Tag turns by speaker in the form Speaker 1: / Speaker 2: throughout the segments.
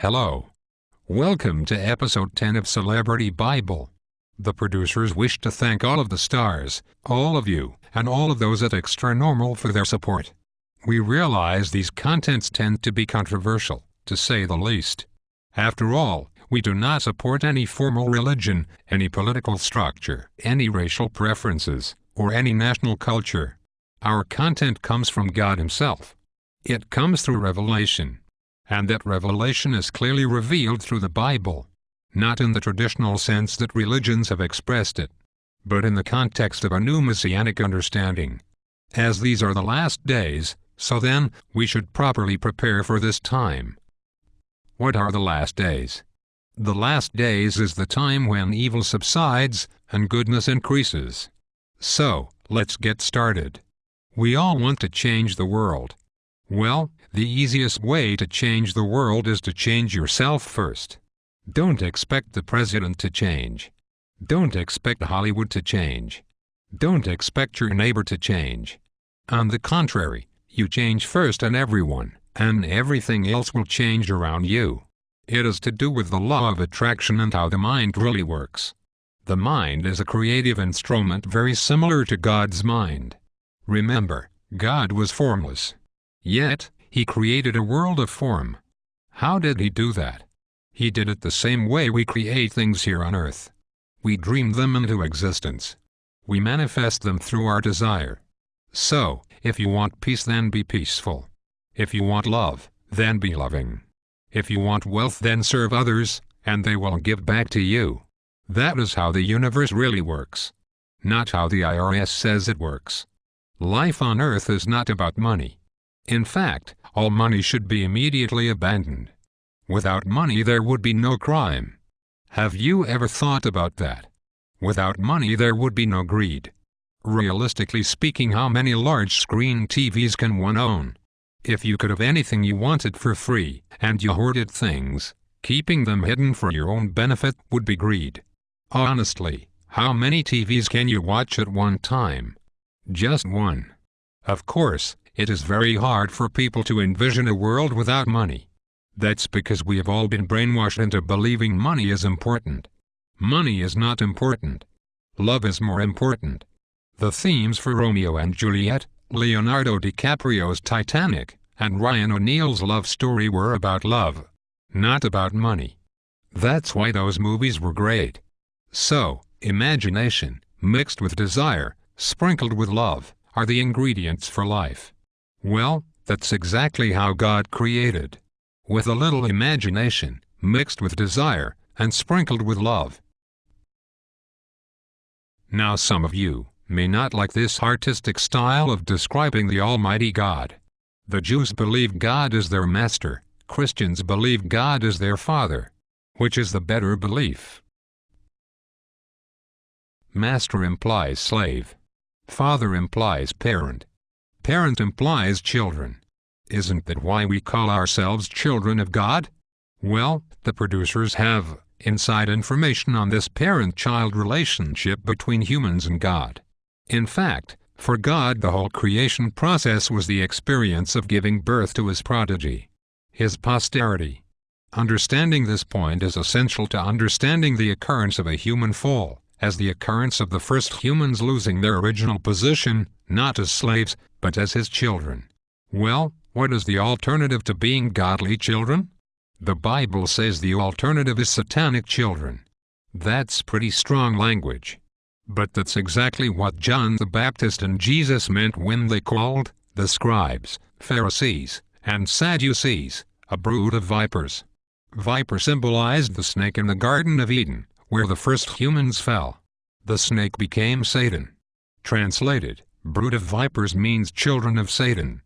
Speaker 1: Hello. Welcome to episode 10 of Celebrity Bible. The producers wish to thank all of the stars, all of you, and all of those at Extra Normal for their support. We realize these contents tend to be controversial, to say the least. After all, we do not support any formal religion, any political structure, any racial preferences, or any national culture. Our content comes from God Himself. It comes through revelation. And that revelation is clearly revealed through the Bible. Not in the traditional sense that religions have expressed it, but in the context of a new messianic understanding. As these are the last days, so then, we should properly prepare for this time. What are the last days? The last days is the time when evil subsides, and goodness increases. So, let's get started. We all want to change the world. Well, the easiest way to change the world is to change yourself first. Don't expect the president to change. Don't expect Hollywood to change. Don't expect your neighbor to change. On the contrary, you change first and everyone, and everything else will change around you. It is to do with the law of attraction and how the mind really works. The mind is a creative instrument very similar to God's mind. Remember, God was formless. Yet, He created a world of form. How did He do that? He did it the same way we create things here on earth. We dream them into existence. We manifest them through our desire. So, if you want peace, then be peaceful. If you want love, then be loving. If you want wealth, then serve others, and they will give back to you. That is how the universe really works. Not how the IRS says it works. Life on earth is not about money. In fact, all money should be immediately abandoned. Without money there would be no crime. Have you ever thought about that? Without money there would be no greed. Realistically speaking, how many large-screen TVs can one own? If you could have anything you wanted for free, and you hoarded things, keeping them hidden for your own benefit would be greed. Honestly, how many TVs can you watch at one time? Just one. Of course, it is very hard for people to envision a world without money. That's because we have all been brainwashed into believing money is important. Money is not important. Love is more important. The themes for Romeo and Juliet, Leonardo DiCaprio's Titanic, and Ryan O'Neal's love story were about love, not about money. That's why those movies were great. So, imagination, mixed with desire, sprinkled with love, are the ingredients for life. Well, that's exactly how God created. With a little imagination, mixed with desire, and sprinkled with love. Now some of you may not like this artistic style of describing the Almighty God. The Jews believe God is their master, Christians believe God is their father. Which is the better belief? Master implies slave. Father implies parent. Parent implies children. Isn't that why we call ourselves children of God? Well, the producers have inside information on this parent-child relationship between humans and God. In fact, for God the whole creation process was the experience of giving birth to His prodigy, His posterity. Understanding this point is essential to understanding the occurrence of a human fall, as the occurrence of the first humans losing their original position, not as slaves, but as His children. Well, what is the alternative to being godly children? The Bible says the alternative is satanic children. That's pretty strong language. But that's exactly what John the Baptist and Jesus meant when they called the scribes, Pharisees, and Sadducees a brood of vipers. Viper symbolized the snake in the Garden of Eden, where the first humans fell. The snake became Satan. Translated, brood of vipers means children of Satan.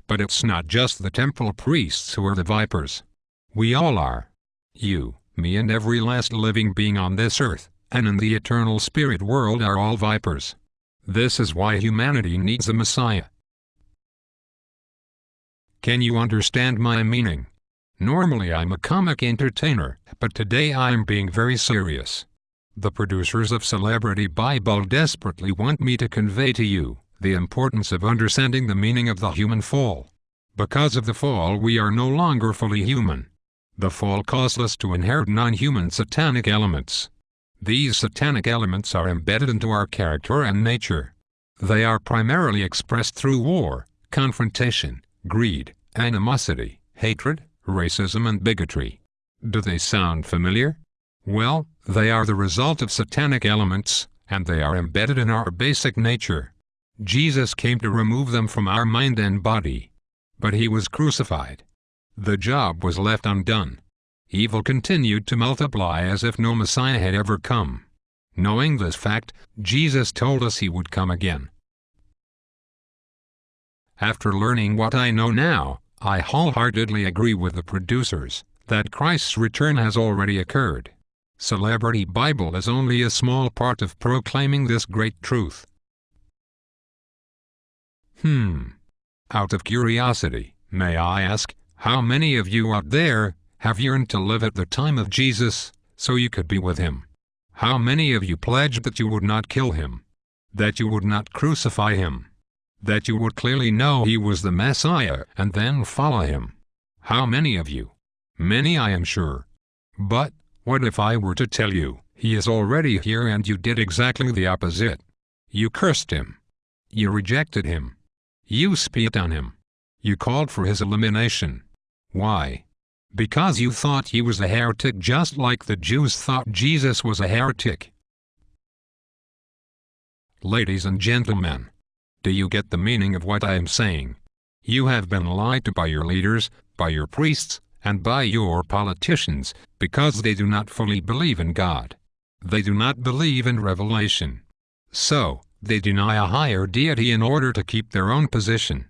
Speaker 1: But it's not just the temple priests who are the vipers. We all are. You, me, and every last living being on this earth, and in the eternal spirit world are all vipers. This is why humanity needs a Messiah. Can you understand my meaning? Normally I'm a comic entertainer, but today I'm being very serious. The producers of Celebrity Bible desperately want me to convey to you the importance of understanding the meaning of the human fall. Because of the fall, we are no longer fully human. The fall caused us to inherit non-human satanic elements. These satanic elements are embedded into our character and nature. They are primarily expressed through war, confrontation, greed, animosity, hatred, racism, and bigotry. Do they sound familiar? Well, they are the result of satanic elements, and they are embedded in our basic nature. Jesus came to remove them from our mind and body. But he was crucified. The job was left undone. Evil continued to multiply as if no Messiah had ever come. Knowing this fact, Jesus told us he would come again. After learning what I know now, I wholeheartedly agree with the producers that Christ's return has already occurred. Celebrity Bible is only a small part of proclaiming this great truth. Out of curiosity, may I ask, how many of you out there have yearned to live at the time of Jesus, so you could be with him? How many of you pledged that you would not kill him? That you would not crucify him? That you would clearly know he was the Messiah and then follow him? How many of you? Many, I am sure. But what if I were to tell you, he is already here and you did exactly the opposite? You cursed him. You rejected him. You spit on him. You called for his elimination. Why? Because you thought he was a heretic, just like the Jews thought Jesus was a heretic. Ladies and gentlemen, do you get the meaning of what I am saying? You have been lied to by your leaders, by your priests, and by your politicians, because they do not fully believe in God. They do not believe in revelation. So, they deny a higher deity in order to keep their own position.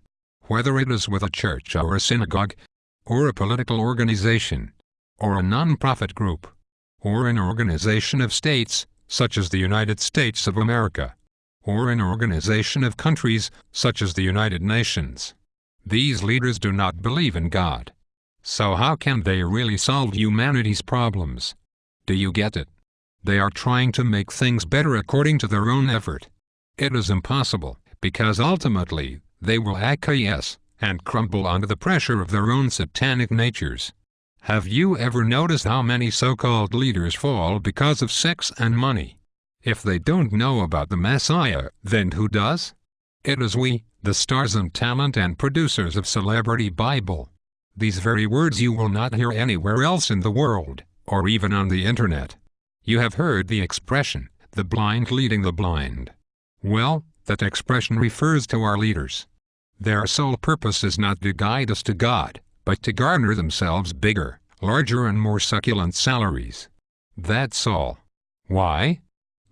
Speaker 1: Whether it is with a church or a synagogue, or a political organization, or a non-profit group, or an organization of states, such as the United States of America, or an organization of countries, such as the United Nations. These leaders do not believe in God. So how can they really solve humanity's problems? Do you get it? They are trying to make things better according to their own effort. It is impossible, because ultimately, they will acquiesce and crumble under the pressure of their own satanic natures. Have you ever noticed how many so-called leaders fall because of sex and money? If they don't know about the Messiah, then who does? It is we, the stars and talent and producers of Celebrity Bible. These very words you will not hear anywhere else in the world, or even on the internet. You have heard the expression, the blind leading the blind. Well, that expression refers to our leaders. Their sole purpose is not to guide us to God, but to garner themselves bigger, larger and more succulent salaries. That's all. Why?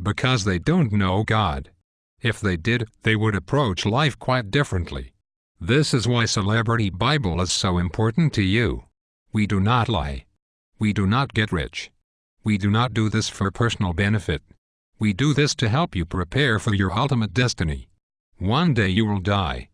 Speaker 1: Because they don't know God. If they did, they would approach life quite differently. This is why Celebrity Bible is so important to you. We do not lie. We do not get rich. We do not do this for personal benefit. We do this to help you prepare for your ultimate destiny. One day you will die.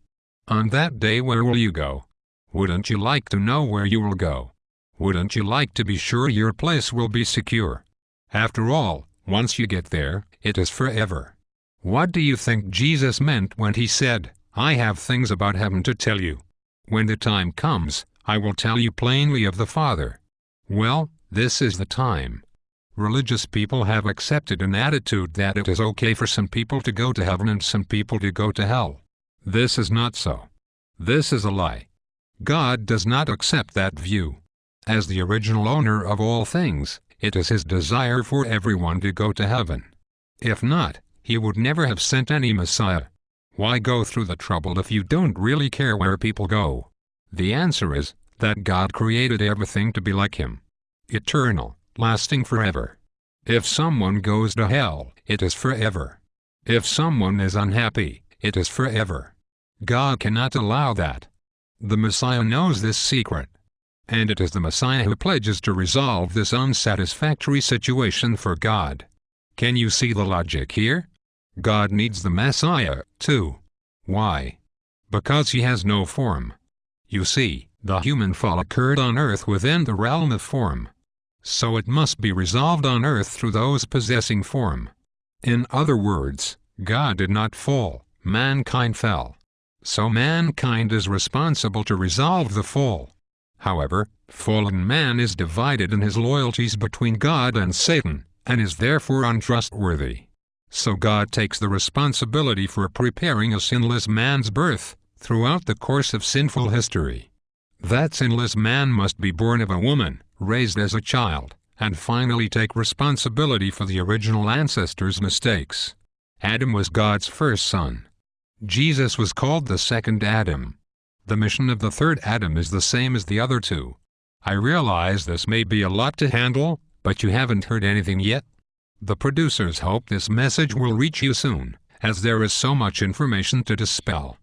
Speaker 1: On that day, where will you go? Wouldn't you like to know where you will go? Wouldn't you like to be sure your place will be secure? After all, once you get there, it is forever. What do you think Jesus meant when he said, "I have things about heaven to tell you. When the time comes, I will tell you plainly of the Father"? Well, this is the time. Religious people have accepted an attitude that it is okay for some people to go to heaven and some people to go to hell. This is not so. This is a lie. God does not accept that view. As the original owner of all things, it is his desire for everyone to go to heaven. If not, he would never have sent any Messiah. Why go through the trouble if you don't really care where people go? The answer is that God created everything to be like him. Eternal. Lasting forever. If someone goes to hell, it is forever. If someone is unhappy, it is forever. God cannot allow that. The Messiah knows this secret. And it is the Messiah who pledges to resolve this unsatisfactory situation for God. Can you see the logic here? God needs the Messiah, too. Why? Because he has no form. You see, the human fall occurred on earth within the realm of form. So it must be resolved on earth through those possessing form. In other words, God did not fall, mankind fell. So mankind is responsible to resolve the fall. However, fallen man is divided in his loyalties between God and Satan, and is therefore untrustworthy. So God takes the responsibility for preparing a sinless man's birth throughout the course of sinful history. That sinless man must be born of a woman, raised as a child, and finally take responsibility for the original ancestors' mistakes. Adam was God's first son. Jesus was called the second Adam. The mission of the third Adam is the same as the other two. I realize this may be a lot to handle, but you haven't heard anything yet. The producers hope this message will reach you soon, as there is so much information to dispel.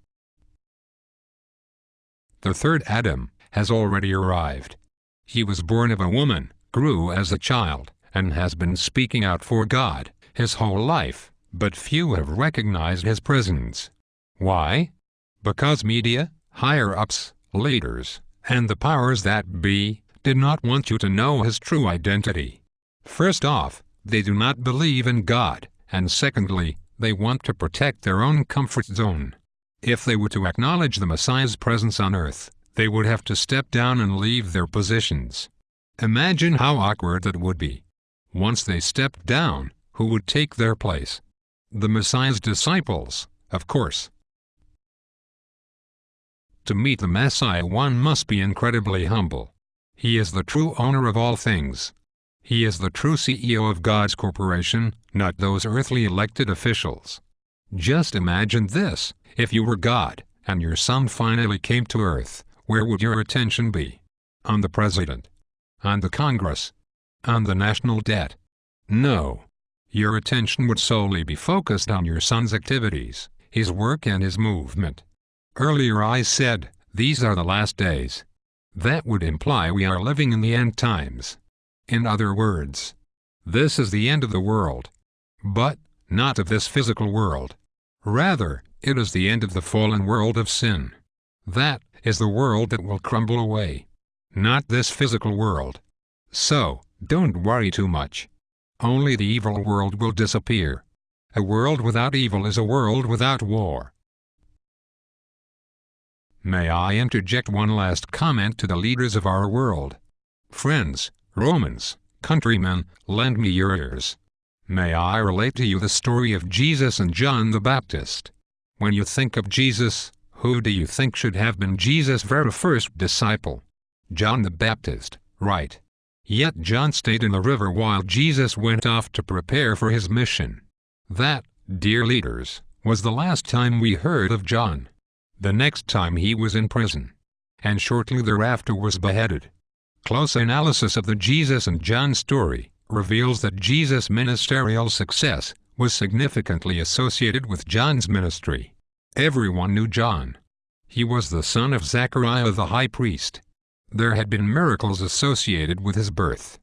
Speaker 1: The third Adam has already arrived. He was born of a woman, grew as a child, and has been speaking out for God his whole life, but few have recognized his presence. Why? Because media, higher-ups, leaders, and the powers that be, did not want you to know his true identity. First off, they do not believe in God, and secondly, they want to protect their own comfort zone. If they were to acknowledge the Messiah's presence on earth, they would have to step down and leave their positions. Imagine how awkward that would be. Once they stepped down, who would take their place? The Messiah's disciples, of course. To meet the Messiah, one must be incredibly humble. He is the true owner of all things. He is the true CEO of God's corporation, not those earthly elected officials. Just imagine this: if you were God, and your son finally came to earth, where would your attention be? On the president? On the Congress? On the national debt? No. Your attention would solely be focused on your son's activities, his work and his movement. Earlier I said, these are the last days. That would imply we are living in the end times. In other words, this is the end of the world. But, not of this physical world. Rather, it is the end of the fallen world of sin. That is the world that will crumble away. Not this physical world. So, don't worry too much. Only the evil world will disappear. A world without evil is a world without war. May I interject one last comment to the leaders of our world? Friends, Romans, countrymen, lend me your ears. May I relate to you the story of Jesus and John the Baptist. When you think of Jesus, who do you think should have been Jesus' very first disciple? John the Baptist, right? Yet John stayed in the river while Jesus went off to prepare for his mission. That, dear leaders, was the last time we heard of John. The next time he was in prison, and shortly thereafter was beheaded. Close analysis of the Jesus and John story reveals that Jesus' ministerial success was significantly associated with John's ministry. Everyone knew John. He was the son of Zechariah the high priest. There had been miracles associated with his birth.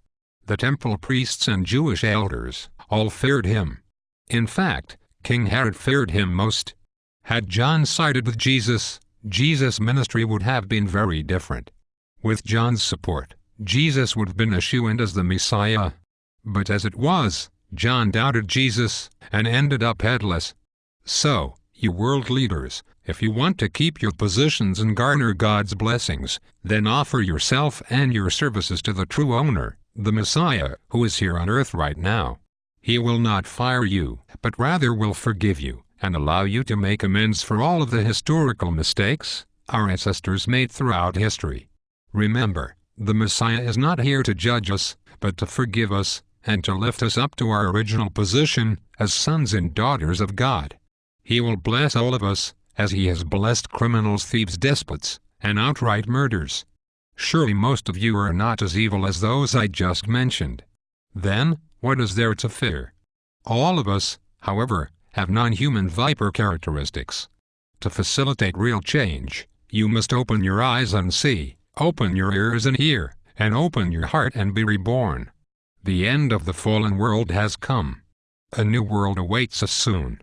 Speaker 1: The temple priests and Jewish elders all feared him. In fact, King Herod feared him most. Had John sided with Jesus, Jesus' ministry would have been very different. With John's support, Jesus would have been a shoo-in as the Messiah. But as it was, John doubted Jesus and ended up headless. So, you world leaders, if you want to keep your positions and garner God's blessings, then offer yourself and your services to the true owner, the Messiah, who is here on earth right now. He will not fire you, but rather will forgive you, and allow you to make amends for all of the historical mistakes our ancestors made throughout history. Remember, the Messiah is not here to judge us, but to forgive us, and to lift us up to our original position as sons and daughters of God. He will bless all of us, as he has blessed criminals, thieves, despots, and outright murderers. Surely most of you are not as evil as those I just mentioned. Then, what is there to fear? All of us, however, have non-human viper characteristics. To facilitate real change, you must open your eyes and see, open your ears and hear, and open your heart and be reborn. The end of the fallen world has come. A new world awaits us soon.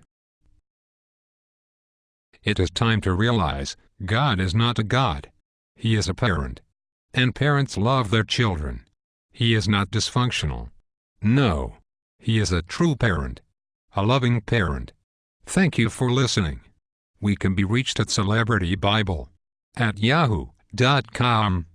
Speaker 1: It is time to realize, God is not a God. He is a parent. And parents love their children. He is not dysfunctional. No. He is a true parent. A loving parent. Thank you for listening. We can be reached at celebritybible@yahoo.com.